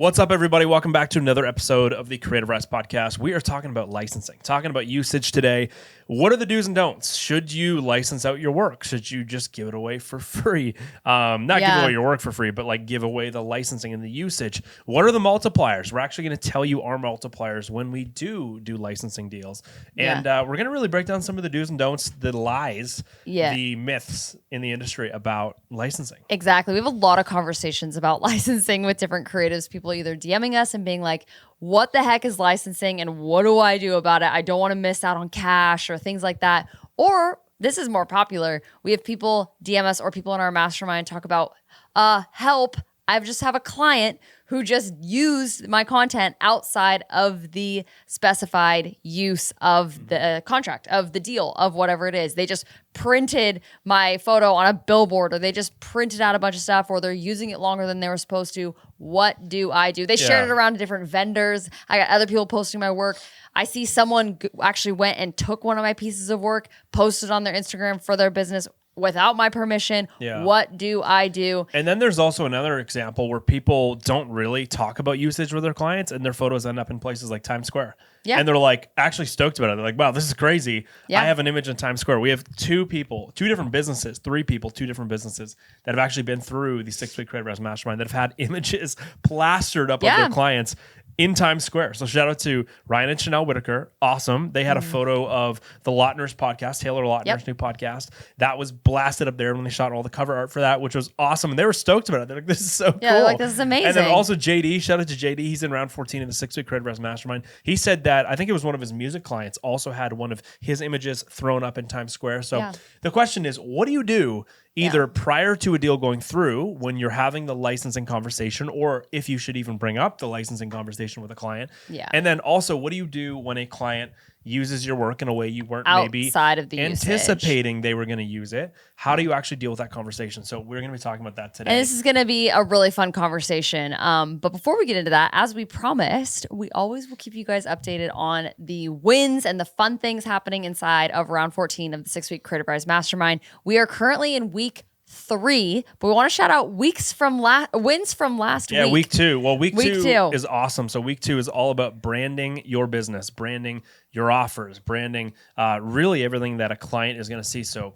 What's up, everybody? Welcome back to another episode of the Creative Rise Podcast. We are talking about licensing, talking about usage today. What are the do's and don'ts? Should you license out your work? Should you just give it away for free? Not give away your work for free, but like give away the licensing and the usage. What are the multipliers? We're actually going to tell you our multipliers when we do licensing deals. And we're going to really break down some of the do's and don'ts, the lies, the myths in the industry about licensing. Exactly. We have a lot of conversations about licensing with different creatives, people either DMing us and being like, what the heck is licensing and what do I do about it? I don't want to miss out on cash or things like that. Or this is more popular. We have people DM us or people in our mastermind talk about help. I just have a client who just used my content outside of the specified use of the contract, of the deal, of whatever it is. They just printed my photo on a billboard, or they just printed out a bunch of stuff, or they're using it longer than they were supposed to. What do I do? They shared it around to different vendors. I got other people posting my work. I see someone actually went and took one of my pieces of work, posted on their Instagram for their business without my permission. What do I do? And then there's also another example where people don't really talk about usage with their clients and their photos end up in places like Times Square. Yeah. And they're like actually stoked about it. They're like, wow, this is crazy. Yeah. I have an image in Times Square. We have two different businesses that have actually been through the 6-week Creative Rise Mastermind that have had images plastered up of their clients in Times Square. So shout out to Ryan and Chanel Whitaker. Awesome. They had a photo of the Lautner's podcast, Taylor Lautner's new podcast. That was blasted up there when they shot all the cover art for that, which was awesome. And they were stoked about it. They're like, this is so cool. They're like, this is amazing. And then also JD, shout out to JD. He's in round 14 of the 6-week Creative Rise Mastermind. He said that, I think it was one of his music clients, also had one of his images thrown up in Times Square. So the question is, what do you do either prior to a deal going through when you're having the licensing conversation, or if you should even bring up the licensing conversation with a client? And then also, what do you do when a client uses your work in a way you weren't outside of the anticipating usage. They were going to use it? How do you actually deal with that conversation? So we're going to be talking about that today. And this is going to be a really fun conversation. But before we get into that, as we promised, we always will keep you guys updated on the wins and the fun things happening inside of round 14 of the 6-week Creative Rise Mastermind. We are currently in week 3, but we want to shout out wins from last week. Yeah, week 2. Well, week two is awesome. So week 2 is all about branding your business, branding your offers, branding really everything that a client is going to see. So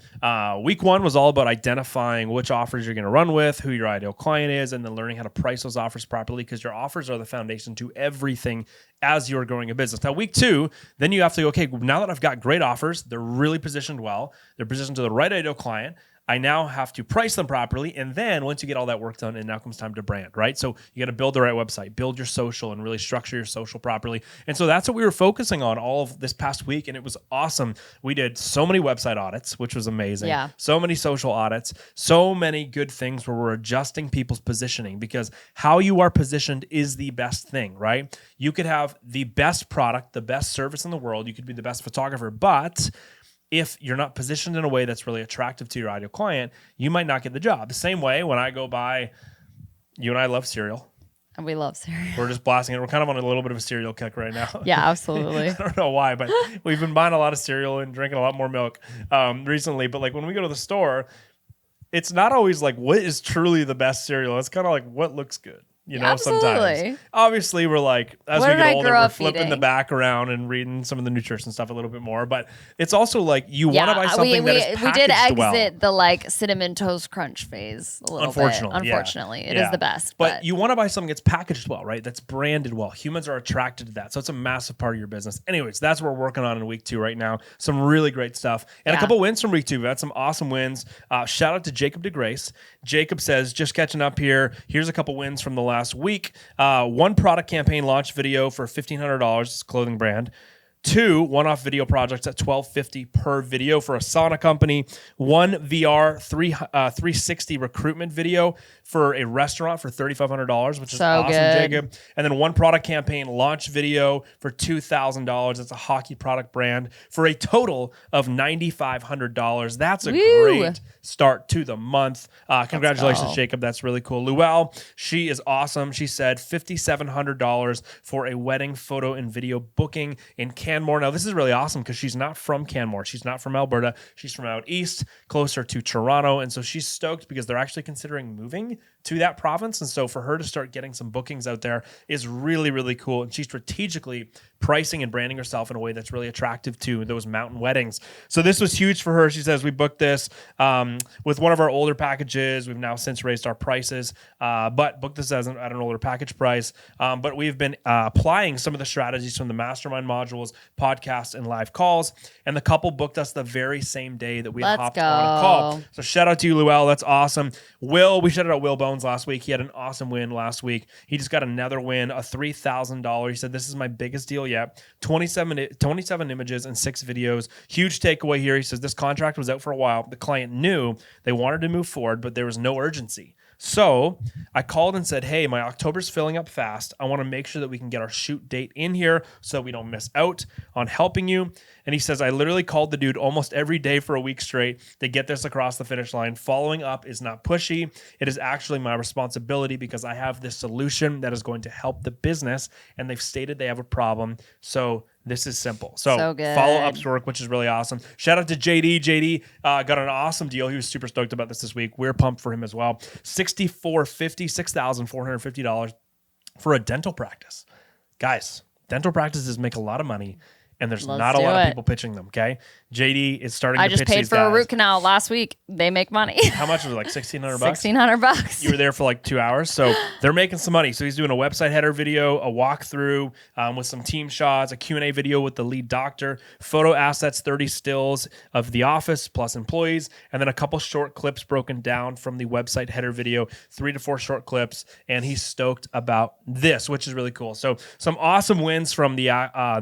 week 1 was all about identifying which offers you're going to run with, who your ideal client is, and then learning how to price those offers properly, because your offers are the foundation to everything as you're growing a business. Now, week 2, then you have to go, okay, now that I've got great offers, they're really positioned well, they're positioned to the right ideal client, I now have to price them properly. And then once you get all that work done, it now comes time to brand, right? So you got to build the right website, build your social, and really structure your social properly. And so that's what we were focusing on all of this past week. And it was awesome. We did so many website audits, which was amazing. Yeah. So many social audits, so many good things where we're adjusting people's positioning, because how you are positioned is the best thing, right? You could have the best product, the best service in the world. You could be the best photographer, but if you're not positioned in a way that's really attractive to your ideal client, you might not get the job. The same way when I go buy, you and I love cereal. And we love cereal. We're just blasting it. We're kind of on a little bit of a cereal kick right now. Yeah, absolutely. I don't know why, but we've been buying a lot of cereal and drinking a lot more milk recently. But like when we go to the store, it's not always like what is truly the best cereal. It's kind of like what looks good. You know, sometimes. Obviously, we're like, as we get older, we're flipping the back around and reading some of the nutrition stuff a little bit more. But it's also like you want to buy something that is packaged well. We did exit the like cinnamon toast crunch phase a little bit. Unfortunately, it is the best. But you want to buy something that's packaged well, right? That's branded well. Humans are attracted to that. So it's a massive part of your business. Anyways, that's what we're working on in week 2 right now. Some really great stuff. And a couple wins from week 2. We've had some awesome wins. Shout out to Jacob DeGrace. Jacob says, just catching up here. Here's a couple wins from the last week. 1 product campaign launch video for $1,500. It's a clothing brand. 2 one-off video projects at $1,250 per video for a sauna company. 1 VR 360 recruitment video for a restaurant for $3,500, which is awesome, good. Jacob. And then 1 product campaign launch video for $2,000. It's a hockey product brand for a total of $9,500. That's a great start to the month. Congratulations, Jacob. That's really cool. Luelle, she is awesome. She said $5,700 for a wedding photo and video booking in Canmore. Now, this is really awesome because she's not from Canmore. She's not from Alberta. She's from out east, closer to Toronto. And so she's stoked because they're actually considering moving to that province. And so for her to start getting some bookings out there is really, really cool. And she's strategically pricing and branding herself in a way that's really attractive to those mountain weddings. So this was huge for her. She says, we booked this with one of our older packages. We've now since raised our prices, but booked this at an older package price. But we've been applying some of the strategies from the mastermind modules, podcasts, and live calls. And the couple booked us the very same day that we hopped on a call. So shout out to you, Luell. That's awesome. Will, we shouted out Will Bones last week. He had an awesome win last week. He just got another win, a $3,000. He said, this is my biggest deal yet. 27 images and 6 videos. Huge takeaway here. He says, this contract was out for a while. The client knew they wanted to move forward, but there was no urgency. So I called and said, hey, my October's filling up fast. I want to make sure that we can get our shoot date in here so we don't miss out on helping you. And he says, I literally called the dude almost every day for a week straight to get this across the finish line. Following up is not pushy. It is actually my responsibility because I have this solution that is going to help the business. And they've stated they have a problem. So this is simple. So follow-ups work, which is really awesome. Shout out to JD. JD got an awesome deal. He was super stoked about this week. We're pumped for him as well. $6,450 for a dental practice. Guys, dental practices make a lot of money. And there's not a lot of people pitching them, okay? JD is starting to pitch these guys. I just paid for a root canal last week. They make money. How much was it, like $1,600? $1,600. You were there for like 2 hours. So they're making some money. So he's doing a website header video, a walkthrough with some team shots, a Q&A video with the lead doctor, photo assets, 30 stills of the office plus employees, and then a couple short clips broken down from the website header video, 3 to 4 short clips. And he's stoked about this, which is really cool. So some awesome wins from the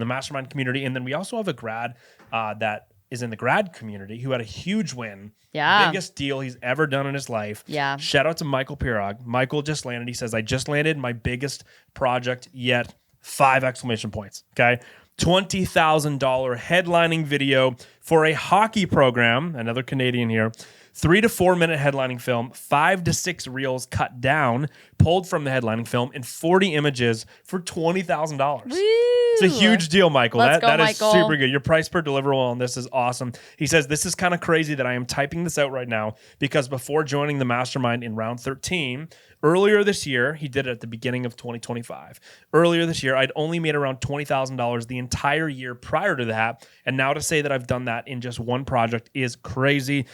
mastermind community. And then we also have a grad that is in the grad community who had a huge win. Yeah. Biggest deal he's ever done in his life. Yeah. Shout out to Michael Pirog. Michael just landed. He says, I just landed my biggest project yet. 5 exclamation points. Okay. $20,000 headlining video for a hockey program. Another Canadian here. 3 to 4 minute headlining film, 5 to 6 reels cut down, pulled from the headlining film, and 40 images for $20,000. It's a huge deal, Michael. That is super good. Your price per deliverable on this is awesome. He says, this is kind of crazy that I am typing this out right now because before joining the mastermind in round 13, earlier this year, he did it at the beginning of 2025. Earlier this year, I'd only made around $20,000 the entire year prior to that. And now to say that I've done that in just one project is crazy.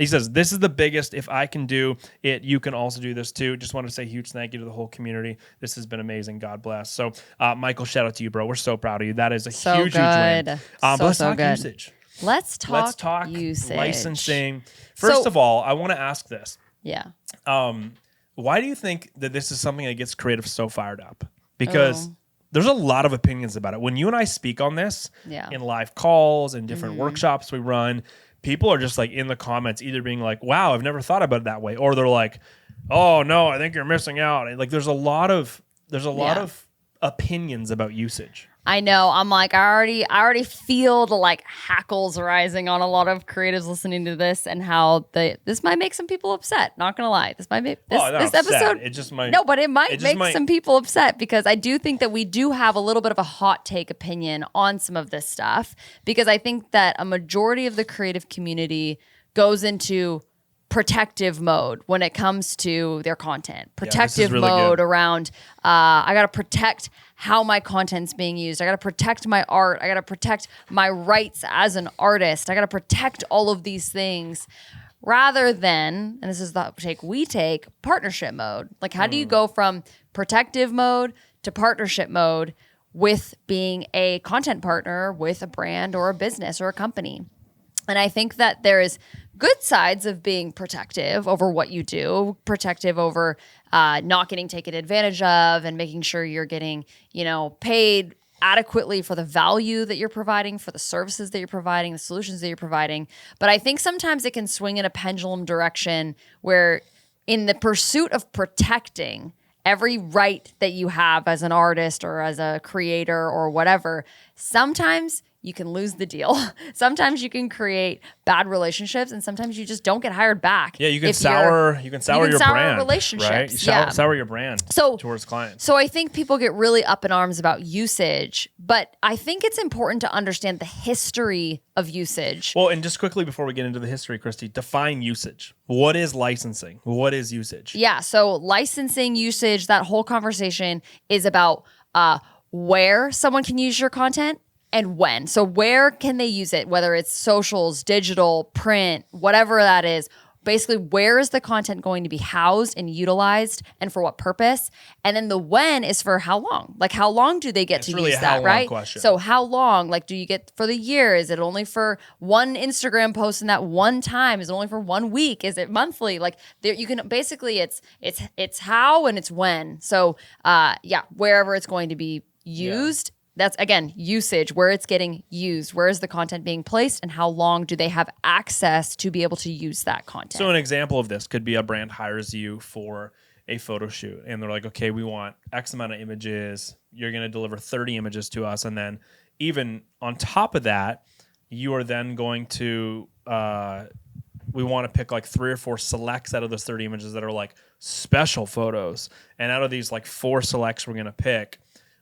He says, this is the biggest. If I can do it, you can also do this too. Just want to say a huge thank you to the whole community. This has been amazing. God bless. So, Michael, shout out to you, bro. We're so proud of you. That is a huge win. But let's talk usage. Let's talk usage. Licensing. First of all, I want to ask this. Yeah. Why do you think that this is something that gets creative so fired up? Because there's a lot of opinions about it. When you and I speak on this in live calls and different workshops we run, people are just like in the comments either being like, wow, I've never thought about it that way. Or they're like, oh no, I think you're missing out. And like there's a lot of opinions about usage. I know. I'm like, I already feel the like hackles rising on a lot of creatives listening to this and how this might make some people upset. Not gonna lie. This might make this episode. It just might. No, but it might make some people upset because I do think that we do have a little bit of a hot take opinion on some of this stuff because I think that a majority of the creative community goes into protective mode when it comes to their content. Protective mode around, I got to protect how my content's being used. I got to protect my art. I got to protect my rights as an artist. I got to protect all of these things rather than, and this is the take we take, partnership mode. Like how do you go from protective mode to partnership mode with being a content partner with a brand or a business or a company? And I think that there is good sides of being protective over what you do, protective over not getting taken advantage of and making sure you're getting, paid adequately for the value that you're providing, for the services that you're providing, the solutions that you're providing. But I think sometimes it can swing in a pendulum direction where in the pursuit of protecting every right that you have as an artist or as a creator or whatever, sometimes you can lose the deal. Sometimes you can create bad relationships, and sometimes you just don't get hired back. Yeah, you can sour your brand, relationships. Right? Sour your brand towards clients. So I think people get really up in arms about usage, but I think it's important to understand the history of usage. Well, and just quickly before we get into the history, Christy, define usage. What is licensing? What is usage? Yeah, so licensing, usage, that whole conversation is about where someone can use your content and when. So where can they use it, whether it's socials, digital, print, whatever that is. Basically, where is the content going to be housed and utilized and for what purpose? And then the when is for how long. Like, how long do they get to use that, right? Question. So how long? Like, do you get for the year? Is it only for one Instagram post in that one time? Is it only for 1 week? Is it monthly? Like, there, you can basically, it's how and it's when. So wherever it's going to be used. Yeah. That's, again, usage, where it's getting used. Where is the content being placed and how long do they have access to be able to use that content? So an example of this could be a brand hires you for a photo shoot and they're like, okay, we want X amount of images. You're going to deliver 30 images to us. And then even on top of that, you are then going to, we want to pick like 3 or 4 selects out of those 30 images that are like special photos. And out of these like 4 selects we're going to pick,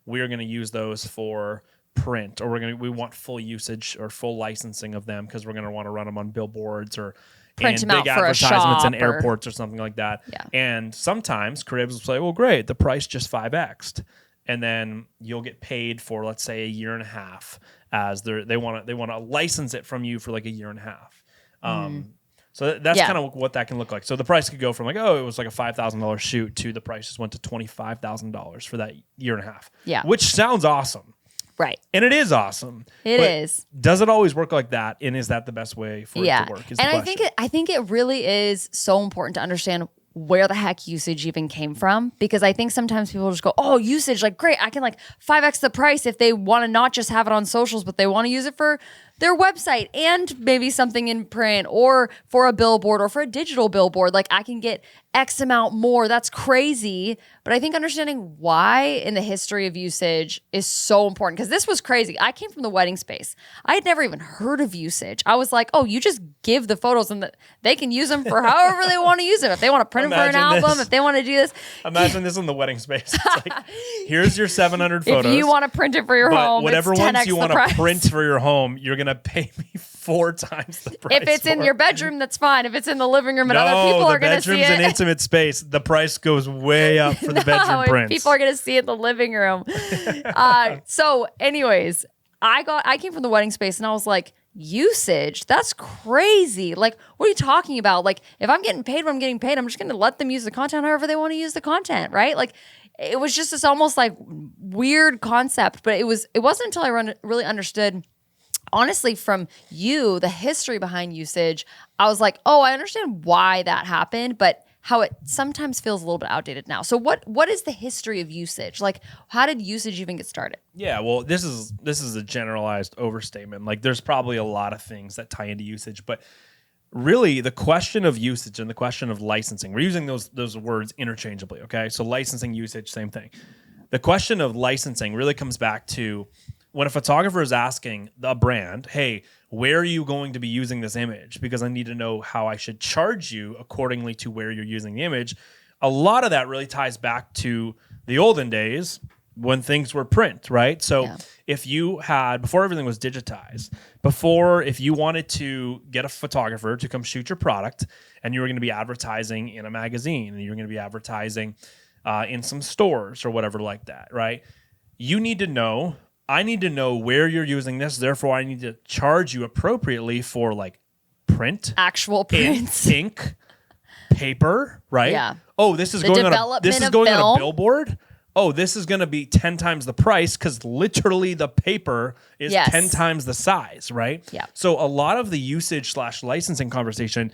we are going to use those for print, or we want full usage or full licensing of them because we're going to want to run them on billboards or print them out big for advertisements a in airports or something like that. Yeah. And sometimes creatives will say, well, great, the price just 5x'd. And then you'll get paid for, let's say, a year and a half as they want to license it from you for like a year and a half. So that's kind of what that can look like. So the price could go from like, oh, it was like a $5,000 shoot to the price just went to $25,000 for that year and a half. Yeah. Which sounds awesome. Right. And it is awesome. It is. Does it always work like that? And is that the best way for it to work? I think it really is so important to understand where the heck usage even came from, because I think sometimes people just go, oh, usage, like, great, I can like 5x the price if they want to not just have it on socials, but they want to use it for their website and maybe something in print or for a billboard or for a digital billboard. Like, I can get X amount more. That's crazy. But I think understanding why in the history of usage is so important, because this was crazy. I came from the wedding space. I had never even heard of usage. I was like, oh, you just give the photos and they can use them for however they want to use them. If they want to print them for an album, if they want to do this. Imagine this in the wedding space. It's like, here's your 700 photos. If you want to print it for your home, whatever it's 10x ones you want to print for your home, you're going to pay me 4 times the price. If it's in your bedroom, that's fine. If it's in the living room and other people are going to see it. No, the bedroom's an intimate space. The price goes way up for the bedroom prints. People are going to see it in the living room. So anyways, I came from the wedding space and I was like, usage? That's crazy. Like, what are you talking about? Like, if I'm getting paid what I'm getting paid, I'm just going to let them use the content however they want to use the content, right? Like, it was just this almost like weird concept, but it wasn't until I really understood, honestly, from you, the history behind usage. I was like, oh, I understand why that happened, but how it sometimes feels a little bit outdated now. So what is the history of usage? Like, how did usage even get started? Yeah, well, this is a generalized overstatement. Like, there's probably a lot of things that tie into usage, but really the question of usage and the question of licensing, we're using those words interchangeably, okay? So licensing, usage, same thing. The question of licensing really comes back to when a photographer is asking the brand, hey, where are you going to be using this image? Because I need to know how I should charge you accordingly to where you're using the image. A lot of that really ties back to the olden days when things were print, right? So if you had, before everything was digitized, if you wanted to get a photographer to come shoot your product and you were going to be advertising in a magazine and you're going to be advertising in some stores or whatever like that, right? I need to know where you're using this. Therefore, I need to charge you appropriately for like print, actual prints, ink, paper, right? Yeah. Oh, this is going on a billboard. Oh, this is going to be 10 times the price because literally the paper is 10 times the size, right? Yeah. So a lot of the usage/licensing conversation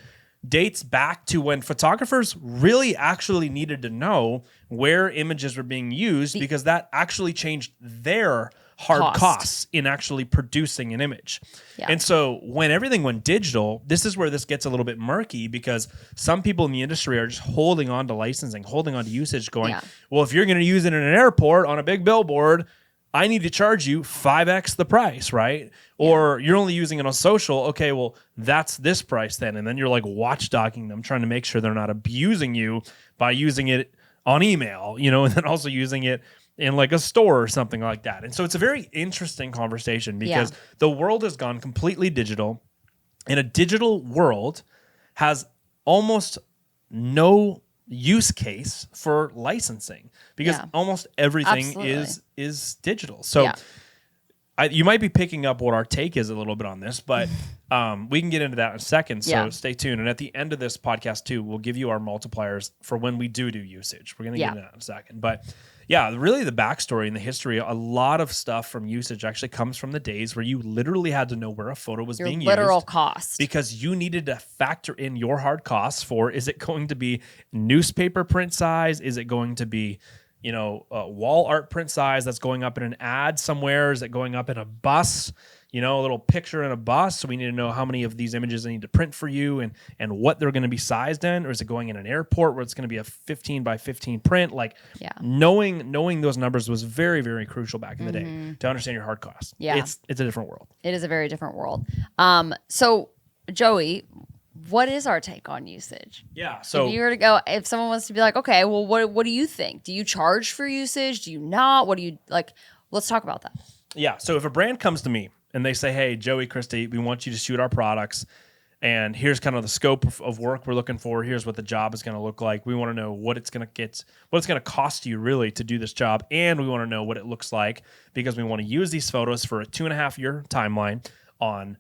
dates back to when photographers really actually needed to know where images were being used because that actually changed their hard costs in actually producing an image. Yeah. And so when everything went digital, this is where this gets a little bit murky because some people in the industry are just holding on to licensing, holding on to usage going, well, if you're going to use it in an airport on a big billboard, I need to charge you 5x the price, right? Or you're only using it on social. Okay, well, that's this price then. And then you're like watchdogging them, trying to make sure they're not abusing you by using it on email, and then also using it in like a store or something like that. And so it's a very interesting conversation because the world has gone completely digital, and a digital world has almost no use case for licensing because almost everything is digital. So you might be picking up what our take is a little bit on this, but we can get into that in a second. So stay tuned. And at the end of this podcast too, we'll give you our multipliers for when we do usage. We're going to get into that in a second. But really the backstory and the history, a lot of stuff from usage actually comes from the days where you literally had to know where a photo was being used. Your literal cost. Because you needed to factor in your hard costs for, is it going to be newspaper print size? Is it going to be wall art print size that's going up in an ad somewhere? Is it going up in a bus? A little picture in a bus. So we need to know how many of these images I need to print for you and what they're going to be sized in. Or is it going in an airport where it's going to be a 15 by 15 print? Knowing those numbers was very, very crucial back in the day to understand your hard costs. Yeah. It's a different world. It is a very different world. So Joey, what is our take on usage? Yeah. So if someone wants to be like, okay, well, what do you think? Do you charge for usage? Do you not? What do you like? Let's talk about that. Yeah. So if a brand comes to me and they say, hey, Joey, Christy, we want you to shoot our products, and here's kind of the scope of work we're looking for. Here's what the job is going to look like. We want to know what it's going to cost you really to do this job. And we want to know what it looks like because we want to use these photos for a 2.5 year timeline on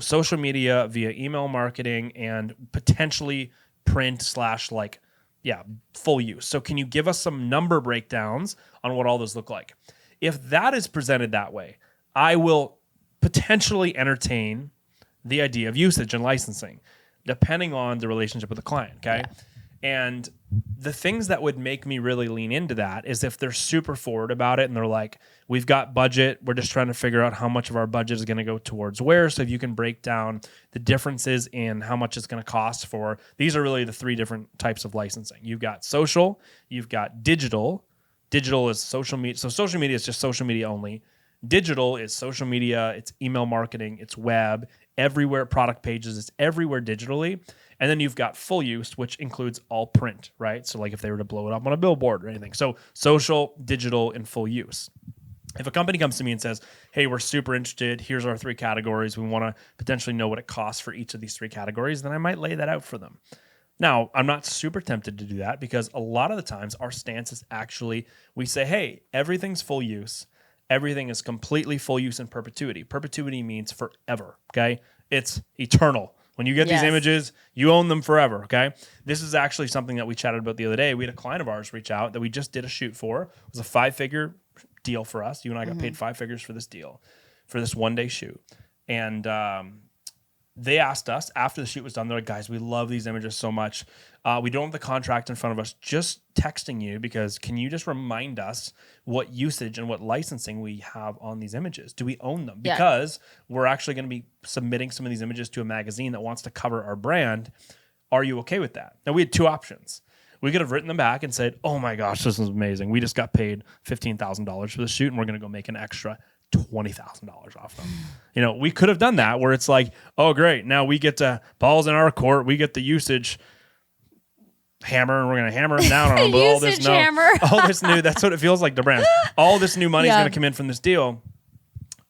social media via email marketing and potentially print / full use. So can you give us some number breakdowns on what all those look like? If that is presented that way, I will potentially entertain the idea of usage and licensing, depending on the relationship with the client, okay? Yeah. And the things that would make me really lean into that is if they're super forward about it and they're like, we've got budget, we're just trying to figure out how much of our budget is going to go towards where. So if you can break down the differences in how much it's going to cost for, these are really the 3 different types of licensing. You've got social, you've got digital. Digital is social media. So social media is just social media only. Digital is social media, it's email marketing, it's web, everywhere, product pages, it's everywhere digitally. And then you've got full use, which includes all print, right? So like if they were to blow it up on a billboard or anything. So social, digital, and full use. If a company comes to me and says, hey, we're super interested, here's our 3 categories, we want to potentially know what it costs for each of these 3 categories, then I might lay that out for them. Now, I'm not super tempted to do that because a lot of the times our stance is actually, we say, hey, everything's full use. Everything is completely full use in perpetuity. Perpetuity means forever, okay? It's eternal. When you get these images, you own them forever, okay? This is actually something that we chatted about the other day. We had a client of ours reach out that we just did a shoot for. It was a 5-figure deal for us. You and I got paid 5 figures for this deal, for this one-day shoot. And they asked us after the shoot was done, they're like, guys, we love these images so much. We don't have the contract in front of us, just texting you because can you just remind us what usage and what licensing we have on these images? Do we own them? Because we're actually going to be submitting some of these images to a magazine that wants to cover our brand. Are you okay with that? Now, we had 2 options. We could have written them back and said, oh my gosh, this is amazing. We just got paid $15,000 for the shoot and we're going to go make an extra $20,000 off them. We could have done that where it's like, oh great, now we get to balls in our court, we get the usage hammer and we're going to hammer them down on them. But all this new, that's what it feels like to brands. All this new money is going to come in from this deal.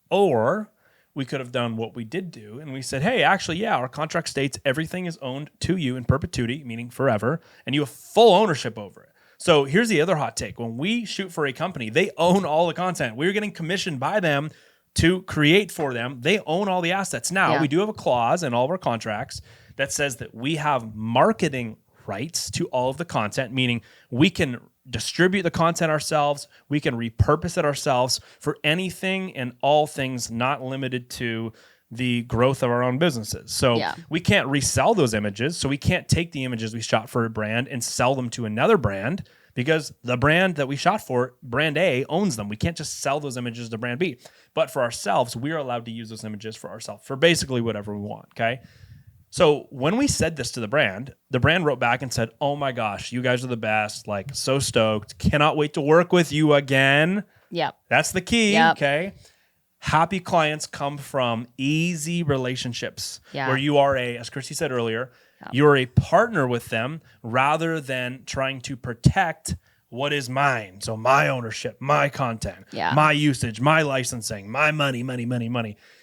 Or we could have done what we did do and we said, hey, actually, our contract states everything is owned to you in perpetuity, meaning forever, and you have full ownership over it. So here's the other hot take. When we shoot for a company, they own all the content. We're getting commissioned by them to create for them. They own all the assets. Now, we do have a clause in all of our contracts that says that we have marketing rights to all of the content, meaning we can distribute the content ourselves, we can repurpose it ourselves for anything and all things not limited to the growth of our own businesses. So we can't resell those images. So we can't take the images we shot for a brand and sell them to another brand because the brand that we shot for, brand A, owns them. We can't just sell those images to brand B. But for ourselves, we are allowed to use those images for ourselves for basically whatever we want, okay? So when we said this to the brand wrote back and said, oh my gosh, you guys are the best, like so stoked, cannot wait to work with you again. Yep. That's the key. Yep. Okay. Happy clients come from easy relationships Yeah. where you are as Christy said earlier, you're a partner with them rather than trying to protect what is mine. So my ownership, my content, my usage, my licensing, my money.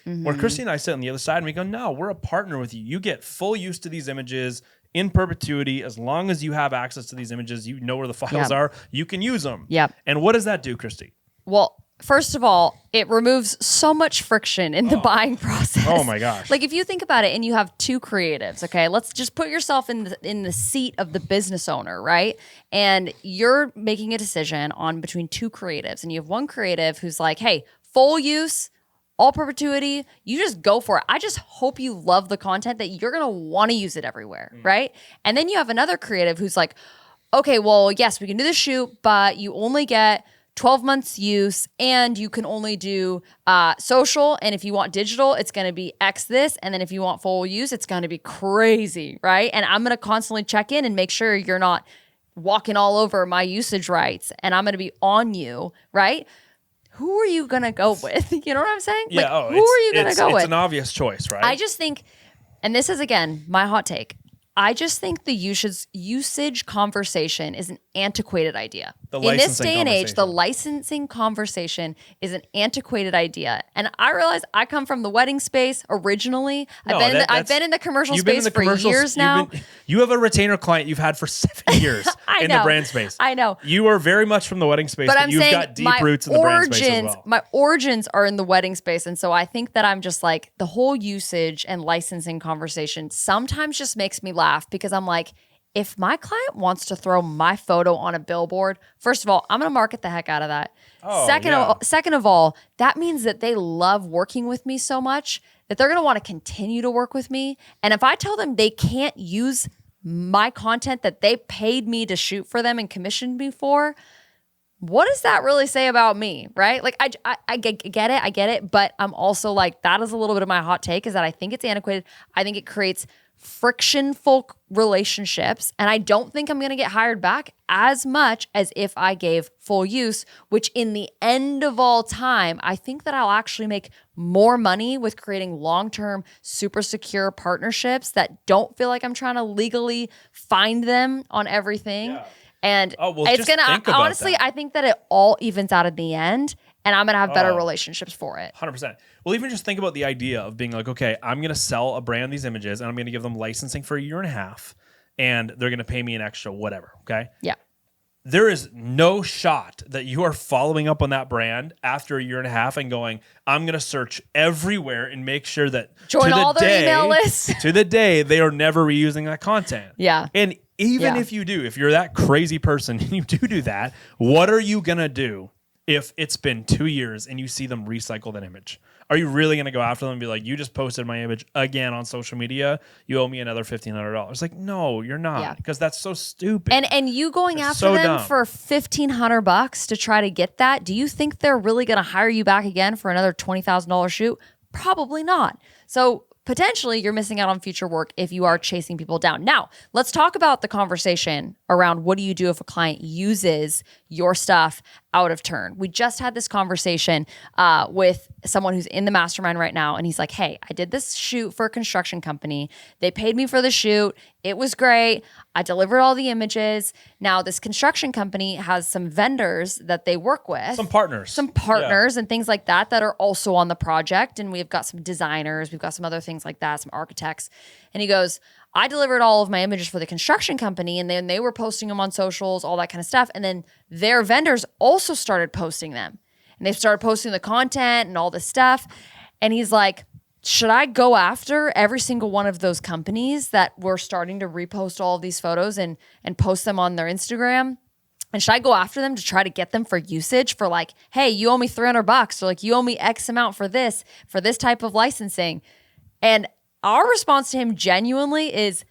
Where Christy and I sit on the other side and we go, no, we're a partner with you. You get full use to these images in perpetuity. As long as you have access to these images, you know where the files are, you can use them. Yep. And what does that do, Christy? Well, first of all, it removes so much friction in the buying process. Oh my gosh. Like if you think about it and you have two creatives, okay, let's just put yourself in the seat of the business owner, right? And you're making a decision on between two creatives and you have one creative who's like, hey, full use, all perpetuity, you just go for it. I just hope you love the content that you're going to want to use it everywhere, right? And then you have another creative who's like, okay, well, yes, we can do the shoot, but you only get 12 months use and you can only do social. And if you want digital, it's going to be X this. And then if you want full use, it's going to be crazy, right? And I'm going to constantly check in and make sure you're not walking all over my usage rights and I'm going to be on you, right? Who are you going to go with? You know what I'm saying? Yeah. Like, who are you going to go with? It's an obvious choice, right? I just think, and this is again, my hot take. I just think the usage conversation is an antiquated idea. In this day and age, the licensing conversation is an antiquated idea. And I realize I come from the wedding space originally. I've been in the commercial space for years now. You have a retainer client you've had for 7 years in the brand space. I know. You are very much from the wedding space, but you've got deep roots in the brand space as well. My origins are in the wedding space. And so I think that I'm just like, the whole usage and licensing conversation sometimes just makes me laugh because I'm like, if my client wants to throw my photo on a billboard, first of all, I'm going to market the heck out of that. Second of all, that means that they love working with me so much that they're going to want to continue to work with me. And if I tell them they can't use my content that they paid me to shoot for them and commissioned me for, what does that really say about me, right? Like I get it, but I'm also like, that is a little bit of my hot take is that I think it's antiquated. I think it creates frictionful relationships, and I don't think I'm going to get hired back as much as if I gave full use, which in the end of all time, I think that I'll actually make more money with creating long-term, super secure partnerships that don't feel like I'm trying to legally find them on everything. Yeah. And it's going to, honestly, I think that it all evens out at the end, and I'm going to have better relationships for it. 100%. Well, even just think about the idea of being like, okay, I'm going to sell a brand these images and I'm going to give them licensing for 1.5 years and they're going to pay me an extra whatever, okay? Yeah. There is no shot that you are following up on that brand after 1.5 years and going, I'm going to search everywhere and make sure that join all their email lists. To the day, they are never reusing that content. Yeah. And even if you do, if you're that crazy person and you do that, what are you going to do if it's been 2 years and you see them recycle that image? Are you really going to go after them and be like, you just posted my image again on social media, you owe me another $1,500? Like, no, you're not, because that's so stupid. And you going after them for $1,500 to try to get that, do you think they're really going to hire you back again for another $20,000 shoot? Probably not. So potentially you're missing out on future work if you are chasing people down. Now, let's talk about the conversation around what do you do if a client uses your stuff out of turn. We just had this conversation with someone who's in the mastermind right now, and he's like, hey, I did this shoot for a construction company. They paid me for the shoot. It was great. I delivered all the images. Now, this construction company has some vendors that they work with. Some partners and things like that that are also on the project. And we've got some designers. We've got some other things like that, some architects. And he goes, I delivered all of my images for the construction company, and then they were posting them on socials, all that kind of stuff. And then their vendors also started posting them. And they started posting the content and all this stuff. And he's like, should I go after every single one of those companies that were starting to repost all of these photos and post them on their Instagram? And should I go after them to try to get them for usage for like, hey, you owe me $300, or like you owe me X amount for this type of licensing? And our response to him genuinely is,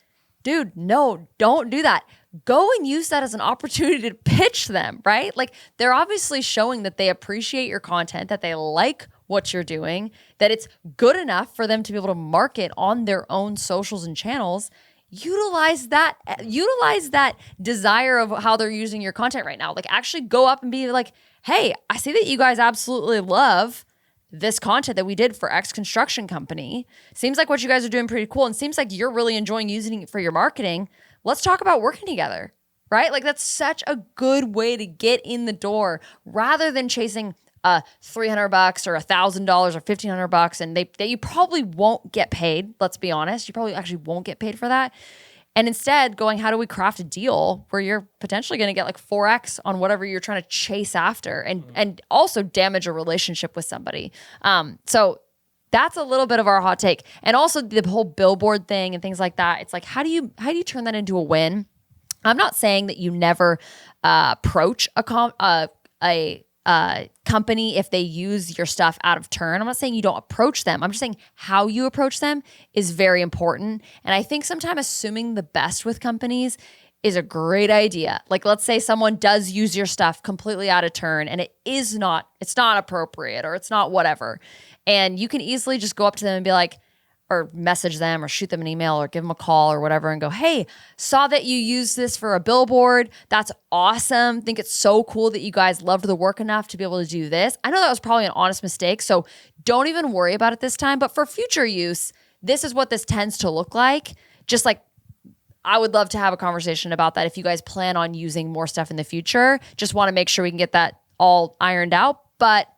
dude, no, don't do that. Go and use that as an opportunity to pitch them, right? Like they're obviously showing that they appreciate your content, that they like what you're doing, that it's good enough for them to be able to market on their own socials and channels. utilize that desire of how they're using your content right now. Like actually go up and be like, hey, I see that you guys absolutely love this content that we did for X construction company. Seems like what you guys are doing pretty cool and seems like you're really enjoying using it for your marketing. Let's talk about working together, right? Like that's such a good way to get in the door rather than chasing $300 or $1,000 or $1,500 and you probably won't get paid. Let's be honest. You probably actually won't get paid for that. And instead going, how do we craft a deal where you're potentially going to get like 4X on whatever you're trying to chase after and also damage a relationship with somebody. So that's a little bit of our hot take. And also the whole billboard thing and things like that. It's like, how do you turn that into a win? I'm not saying that you never approach a company if they use your stuff out of turn. I'm not saying you don't approach them. I'm just saying how you approach them is very important. And I think sometimes assuming the best with companies is a great idea. Like let's say someone does use your stuff completely out of turn and it's not appropriate or it's not whatever. And you can easily just go up to them and be like, or message them or shoot them an email or give them a call or whatever and go, hey, saw that you used this for a billboard. That's awesome. Think it's so cool that you guys loved the work enough to be able to do this. I know that was probably an honest mistake, so don't even worry about it this time. But for future use, this is what this tends to look like. Just like I would love to have a conversation about that if you guys plan on using more stuff in the future. Just want to make sure we can get that all ironed out. But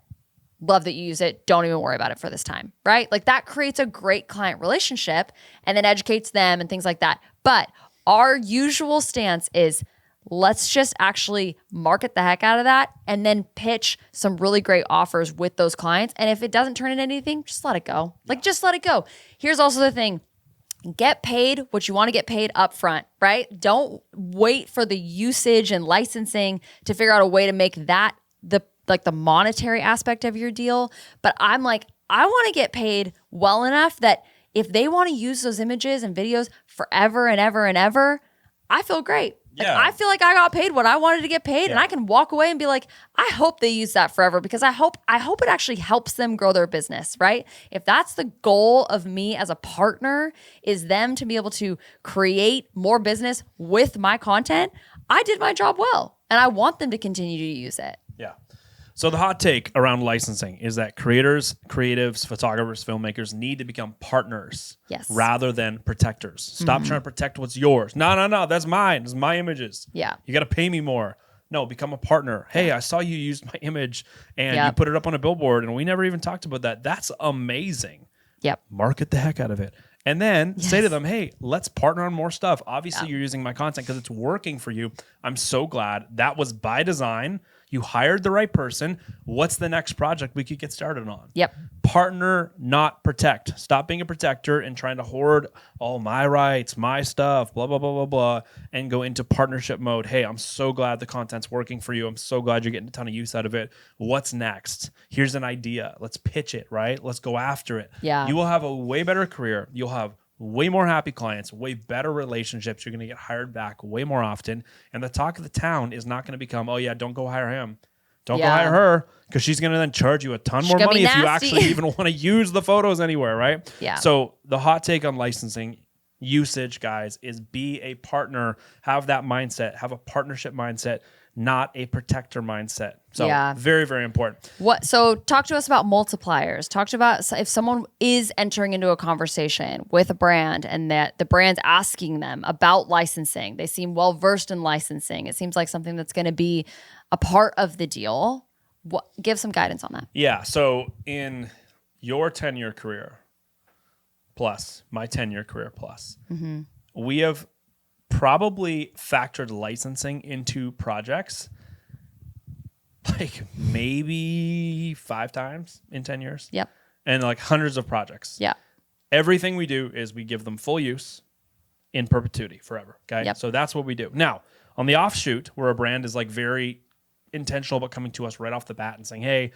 love that you use it. Don't even worry about it for this time, right? Like that creates a great client relationship and then educates them and things like that. But our usual stance is let's just actually market the heck out of that and then pitch some really great offers with those clients. And if it doesn't turn into anything, just let it go. Like just let it go. Here's also the thing. Get paid what you want to get paid up front, right? Don't wait for the usage and licensing to figure out a way to make that the monetary aspect of your deal. But I'm like, I want to get paid well enough that if they want to use those images and videos forever and ever and ever, I feel great. Like, I feel like I got paid what I wanted to get paid and I can walk away and be like, I hope they use that forever because I hope it actually helps them grow their business, right? If that's the goal of me as a partner is them to be able to create more business with my content, I did my job well and I want them to continue to use it. Yeah. So the hot take around licensing is that creators, creatives, photographers, filmmakers need to become partners rather than protectors. Stop trying to protect what's yours. No, that's mine. It's my images. Yeah. You got to pay me more. No, become a partner. Hey, I saw you used my image and you put it up on a billboard and we never even talked about that. That's amazing. Yep. Market the heck out of it. And then say to them, hey, let's partner on more stuff. Obviously, you're using my content because it's working for you. I'm so glad. That was by design. You hired the right person. What's the next project we could get started on? Yep. Partner, not protect. Stop being a protector and trying to hoard all my rights, my stuff, blah, blah, blah, blah, blah, and go into partnership mode. Hey, I'm so glad the content's working for you. I'm so glad you're getting a ton of use out of it. What's next? Here's an idea. Let's pitch it, right? Let's go after it. Yeah. You will have a way better career. You'll have way more happy clients, way better relationships. You're going to get hired back way more often. And the talk of the town is not going to become, oh, yeah, don't go hire him. Don't go hire her because she's going to then charge you a ton more money if you actually even want to use the photos anywhere, right? Yeah. So the hot take on licensing usage, guys, is be a partner. Have that mindset. Have a partnership mindset, not a protector mindset. So very, very important. So talk to us about multipliers. Talk about if someone is entering into a conversation with a brand and that the brand's asking them about licensing. They seem well-versed in licensing. It seems like something that's going to be a part of the deal. Give some guidance on that. Yeah. So in your 10-year career plus, my 10-year career plus, we have probably factored licensing into projects like maybe 5 times in 10 years. Yep. And like hundreds of projects. Yeah. Everything we do is we give them full use in perpetuity forever. Okay. Yep. So that's what we do. Now, on the offshoot, where a brand is like very intentional about coming to us right off the bat and saying, hey,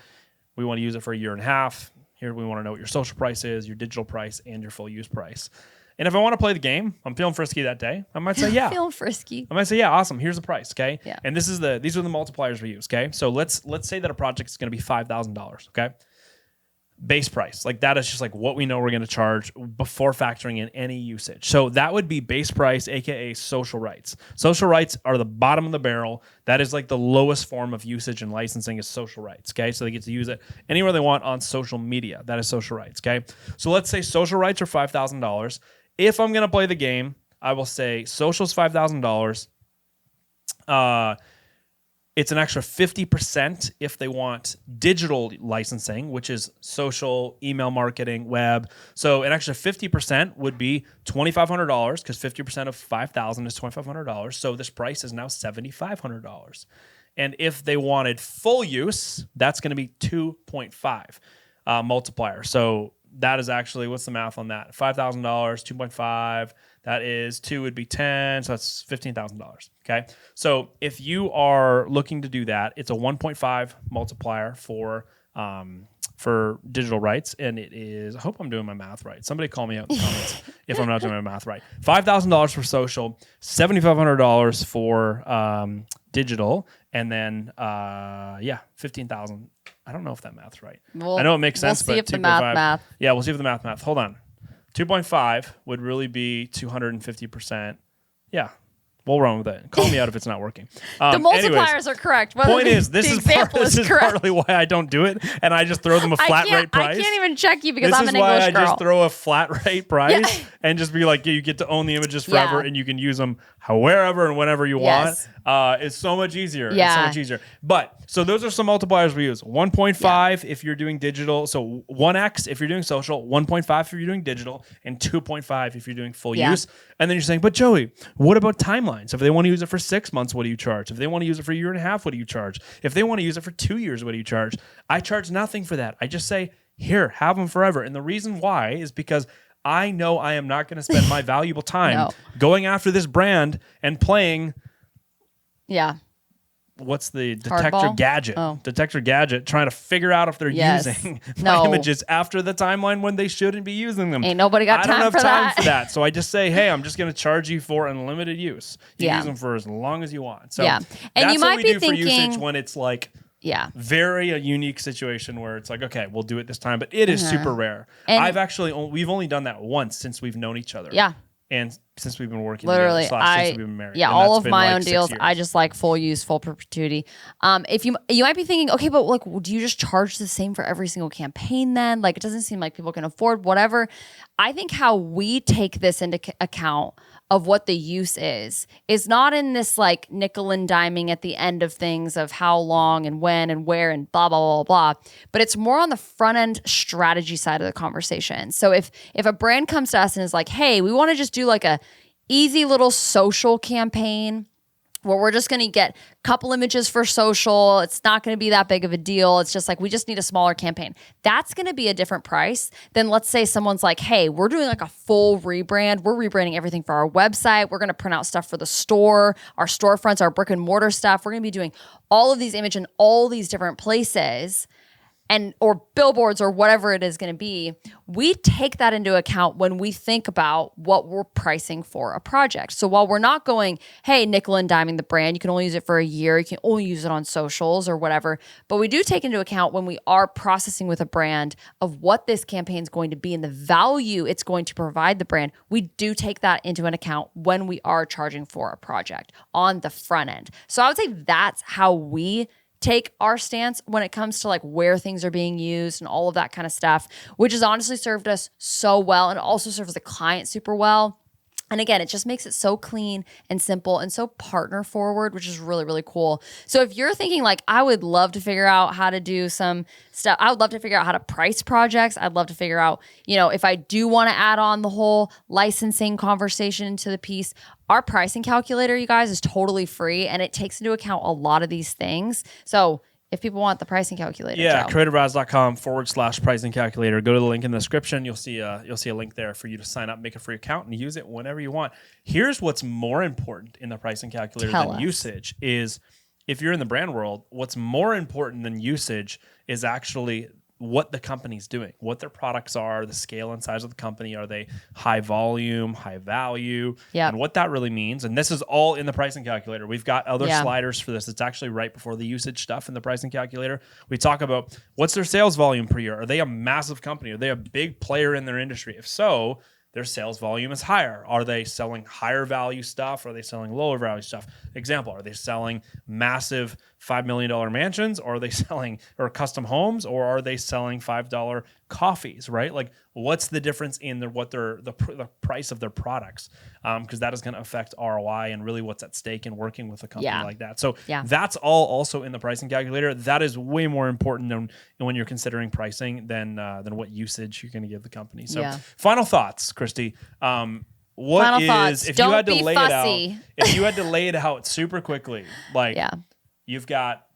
we want to use it for a year and a half. Here, we want to know what your social price is, your digital price, and your full use price. And if I want to play the game, I'm feeling frisky that day, I might say, yeah. Feeling frisky. I might say, yeah, awesome. Here's the price, okay? Yeah. And these are the multipliers we use, okay? So let's say that a project is going to be $5,000, okay? base price. Like that is just like what we know we're going to charge before factoring in any usage. So that would be base price, aka social rights. Social rights are the bottom of the barrel. That is like the lowest form of usage and licensing is social rights. Okay, so they get to use it anywhere they want on social media. That is social rights. Okay, so let's say social rights are $5,000. If I'm going to play the game, I will say social's $5,000. It's an extra 50% if they want digital licensing, which is social, email marketing, web. So an extra 50% would be $2,500 because 50% of $5,000 is $2,500. So this price is now $7,500. And if they wanted full use, that's going to be 2.5 multiplier. So that is actually, what's the math on that? $5,000, 2.5. That is 2 would be 10, so that's $15,000. Okay, so if you are looking to do that, it's a 1.5 multiplier for digital rights, and it is. I hope I'm doing my math right. Somebody call me out in the comments if I'm not doing my math right. $5,000 for social, $7,500 for digital, and then $15,000. I don't know if that math's right. I know it makes sense, we'll see but if the math. Yeah, we'll see if the math. Hold on. 2.5 would really be 250%. Yeah, we'll run with it. Call me out if it's not working. The multipliers are correct. Point is, this is partly why I don't do it, and I just throw them a flat rate price. I can't even check you because I'm an English girl. This is why I just throw a flat rate price and just be like, you get to own the images forever, and you can use them wherever and whenever you want. It's so much easier. Yeah. It's so much easier. But so those are some multipliers we use. 1.5 if you're doing digital. So 1x if you're doing social, 1.5 if you're doing digital, and 2.5 if you're doing full use. And then you're saying, but Joey, what about timelines? If they want to use it for 6 months, what do you charge? If they want to use it for a year and a half, what do you charge? If they want to use it for 2 years, what do you charge? I charge nothing for that. I just say, here, have them forever. And the reason why is because I know I am not going to spend my valuable time going after this brand and playing. Yeah. What's the detector gadget? Detector gadget, trying to figure out if they're using my images after the timeline when they shouldn't be using them. Ain't nobody got time for that. I don't have time for that. So I just say, hey, I'm just going to charge you for unlimited use. You can use them for as long as you want. So and that's you might what we be do thinking, for usage when it's like very a unique situation where it's like, okay, we'll do it this time, but it is super rare. And we've only done that once since we've known each other. Yeah. And since we've been working together, since we've been married. Yeah, all of my own deals, I just like full use, full perpetuity. If you might be thinking, okay, but like, do you just charge the same for every single campaign then? Like, it doesn't seem like people can afford whatever. I think how we take this into account of what the use is not in this like nickel and diming at the end of things of how long and when and where and blah, blah, blah, blah. But it's more on the front end strategy side of the conversation. So if a brand comes to us and is like, hey, we want to just do like a easy little social campaign where we're just going to get a couple images for social. It's not going to be that big of a deal. It's just like, we just need a smaller campaign. That's going to be a different price than, let's say someone's like, hey, we're doing like a full rebrand. We're rebranding everything for our website. We're going to print out stuff for the store, our storefronts, our brick and mortar stuff. We're going to be doing all of these images in all these different places. Or billboards or whatever it is going to be, we take that into account when we think about what we're pricing for a project. So while we're not going, hey, nickel and diming the brand, you can only use it for a year, you can only use it on socials or whatever, but we do take into account when we are processing with a brand of what this campaign is going to be and the value it's going to provide the brand. We do take that into an account when we are charging for a project on the front end. So I would say that's how we take our stance when it comes to like where things are being used and all of that kind of stuff, which has honestly served us so well and also serves the client super well. And again, it just makes it so clean and simple and so partner forward, which is really, really cool. So if you're thinking like, I would love to figure out how to do some stuff, I would love to figure out how to price projects. I'd love to figure out, if I do want to add on the whole licensing conversation to the piece, our pricing calculator, you guys, is totally free and it takes into account a lot of these things. So if people want the pricing calculator. Yeah, creativeraz.com/pricing calculator. Go to the link in the description. You'll see a link there for you to sign up, make a free account, and use it whenever you want. Here's what's more important in the pricing calculator than usage is, if you're in the brand world, what's more important than usage is actually what the company's doing, what their products are, the scale and size of the company. Are they high volume, high value, and what that really means? And this is all in the pricing calculator. We've got other sliders for this. It's actually right before the usage stuff in the pricing calculator. We talk about what's their sales volume per year. Are they a massive company? Are they a big player in their industry? If so, their sales volume is higher. Are they selling higher value stuff? Are they selling lower value stuff? Example, are they selling massive $5 million mansions, or are they selling or custom homes, or are they selling $5 coffees, right? Like, what's the difference in the price of their products? Because that is going to affect ROI and really what's at stake in working with a company like that. So that's all also in the pricing calculator. That is way more important than when you're considering pricing than what usage you're going to give the company. So final thoughts, Christy. If you had to lay it out super quickly, like you've got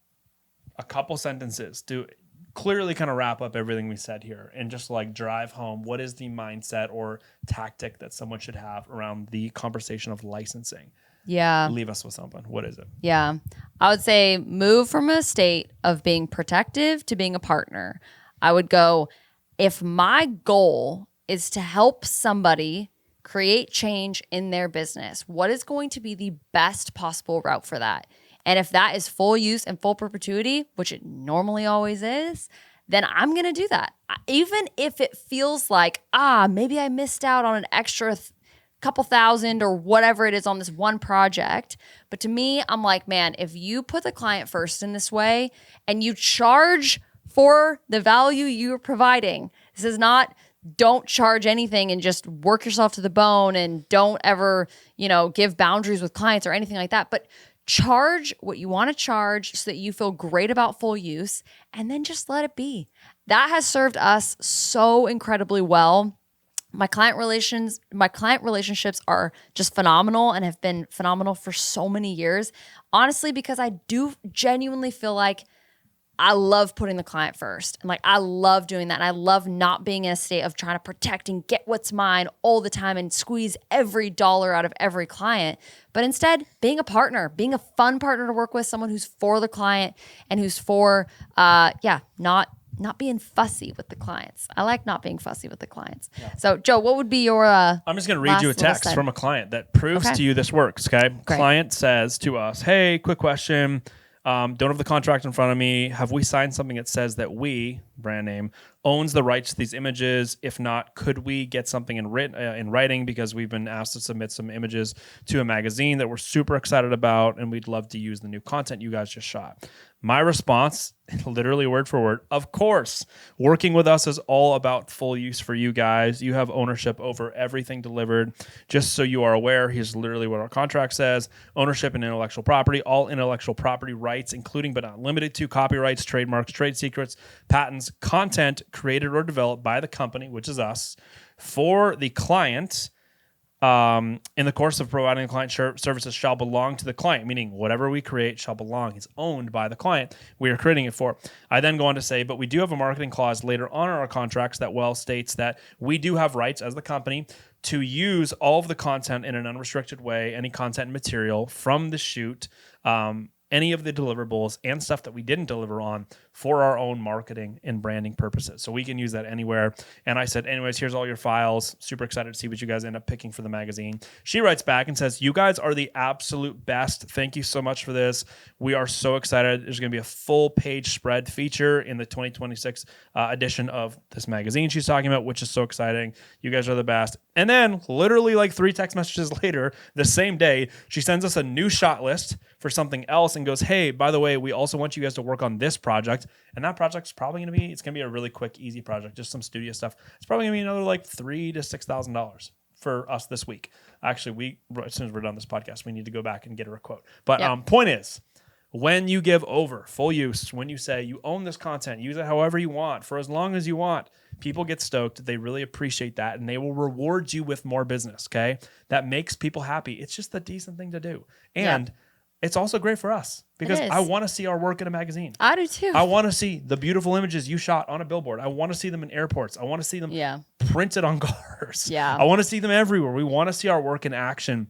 a couple sentences to clearly kind of wrap up everything we said here and just like drive home what is the mindset or tactic that someone should have around the conversation of licensing. Leave us with something. What is it? I would say move from a state of being protective to being a partner. I would go, if my goal is to help somebody create change in their business, what is going to be the best possible route for that? And if that is full use and full perpetuity, which it normally always is, then I'm going to do that. Even if it feels like, maybe I missed out on an extra couple thousand or whatever it is on this one project. But to me, I'm like, man, if you put the client first in this way and you charge for the value you're providing, this is not, don't charge anything and just work yourself to the bone and don't ever, give boundaries with clients or anything like that. But charge what you want to charge so that you feel great about full use, and then just let it be. That has served us so incredibly well. My client relationships are just phenomenal and have been phenomenal for so many years. Honestly, because I do genuinely feel like I love putting the client first. And I love doing that. And I love not being in a state of trying to protect and get what's mine all the time and squeeze every dollar out of every client. But instead, being a partner, being a fun partner to work with, someone who's for the client and who's for, not being fussy with the clients. I like not being fussy with the clients. So, Joe, what would be your I'm just going to read you a text from a client that proves to you this works, okay? Great. Client says to us, hey, quick question. Don't have the contract in front of me. Have we signed something that says that we, brand name, owns the rights to these images? If not, could we get something in writing, because we've been asked to submit some images to a magazine that we're super excited about, and we'd love to use the new content you guys just shot. My response, literally word for word, of course. Working with us is all about full use for you guys. You have ownership over everything delivered. Just so you are aware, here's literally what our contract says. Ownership and intellectual property, all intellectual property rights, including but not limited to copyrights, trademarks, trade secrets, patents, content created or developed by the company, which is us, for the client, in the course of providing the client services shall belong to the client, meaning whatever we create shall belong. It's owned by the client we are creating it for. I then go on to say, but we do have a marketing clause later on in our contracts that states that we do have rights as the company to use all of the content in an unrestricted way, any content and material from the shoot, any of the deliverables and stuff that we didn't deliver on for our own marketing and branding purposes. So we can use that anywhere. And I said, anyways, here's all your files. Super excited to see what you guys end up picking for the magazine. She writes back and says, you guys are the absolute best. Thank you so much for this. We are so excited. There's going to be a full page spread feature in the 2026 edition of this magazine she's talking about, which is so exciting. You guys are the best. And then literally like 3 text messages later, the same day, she sends us a new shot list for something else and goes, hey, by the way, we also want you guys to work on this project. And that project's probably going to be a really quick, easy project, just some studio stuff. It's probably going to be another like $3,000 to $6,000 for us this week. Actually, as soon as we're done this podcast, we need to go back and get her a quote. But point is, when you give over full use, when you say you own this content, use it however you want, for as long as you want, people get stoked. They really appreciate that, and they will reward you with more business, okay? That makes people happy. It's just the decent thing to do. And it's also great for us because I want to see our work in a magazine. I do too. I want to see the beautiful images you shot on a billboard. I want to see them in airports. I want to see them printed on cars. I want to see them everywhere. We want to see our work in action.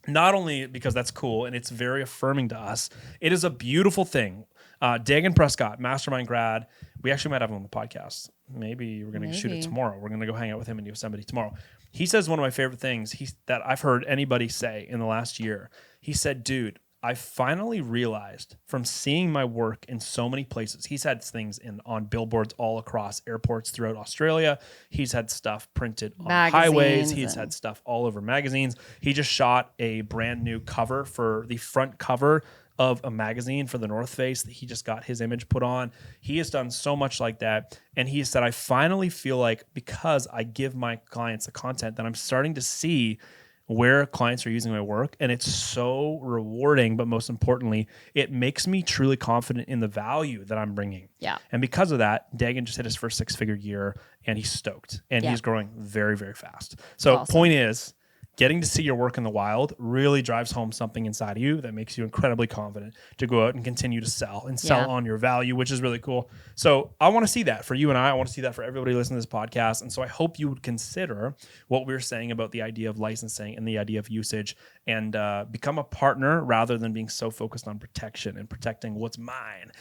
Not only because that's cool and it's very affirming to us, it is a beautiful thing. Dagan Prescott, mastermind grad. We actually might have him on the podcast. Maybe we're going to shoot it tomorrow. We're going to go hang out with him in Yosemite tomorrow. He says one of my favorite things that I've heard anybody say in the last year. He said, dude, I finally realized from seeing my work in so many places. He's had things on billboards all across airports throughout Australia. He's had stuff printed on highways. He's had stuff all over magazines. He just shot a brand new cover for the front cover of a magazine for the North Face that he just got his image put on. He has done so much like that. And he said, I finally feel like because I give my clients the content that I'm starting to see where clients are using my work, and it's so rewarding, but most importantly, it makes me truly confident in the value that I'm bringing. Yeah. And because of that, Dagan just hit his first 6-figure year, and he's stoked, and he's growing very, very fast. So awesome. Point is, getting to see your work in the wild really drives home something inside of you that makes you incredibly confident to go out and continue to sell on your value, which is really cool. So I want to see that for you and I want to see that for everybody listening to this podcast. And so I hope you would consider what we were saying about the idea of licensing and the idea of usage and become a partner rather than being so focused on protection and protecting what's mine.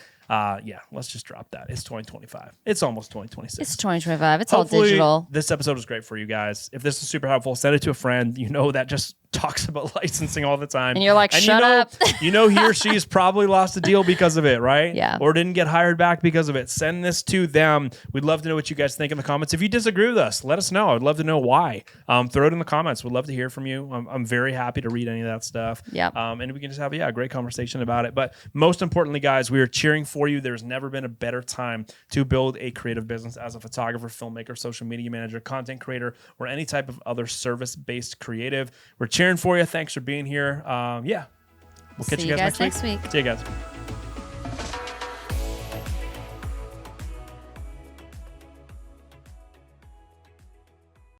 Let's just drop that. It's 2025. It's almost 2026. It's 2025. It's hopefully all digital. This episode was great for you guys. If this is super helpful, send it to a friend. That just talks about licensing all the time. And you're like, shut up. He or she's probably lost a deal because of it, right? Yeah. Or didn't get hired back because of it. Send this to them. We'd love to know what you guys think in the comments. If you disagree with us, let us know. I'd love to know why. Throw it in the comments. We'd love to hear from you. I'm very happy to read any of that stuff. Yeah. And we can just have a great conversation about it. But most importantly, guys, we are cheering for you. There's never been a better time to build a creative business as a photographer, filmmaker, social media manager, content creator, or any type of other service-based creative. We're cheering for you. Thanks for being here. We'll catch you guys next week. See you guys next week. See you guys.